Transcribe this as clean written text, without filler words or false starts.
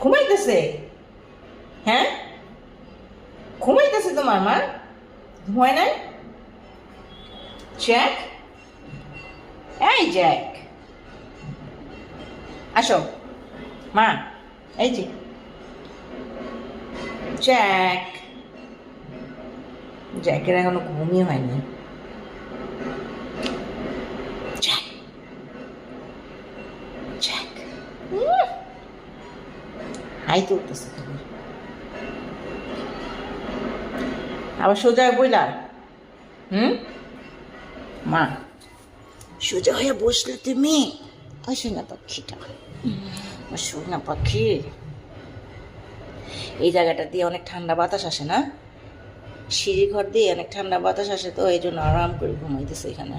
ঘুমাইতেছে? হ্যাঁ, ঘুমাইতেছে তোমার মা? ঘুমায় নাই? জ্যাক, এই জ্যাক, আসো মা, এই যে জ্যাক। জ্যাকের এখনো ঘুমই হয়নি। জ্যাক, জ্যাক, হাই তুলতেছে তুমি। আবার সোজা বইলা, মা, সোজা হয়ে বসলে তুমি। আসো না পাখিটা, আসো না পাখি। এই জায়গাটা দিয়ে অনেক ঠান্ডা বাতাস আসে না, সিঁড়ি ঘর দিয়ে অনেক ঠান্ডা বাতাস আসে, তো এই জন্য আরাম করে ঘুমাইতেছে এখানে।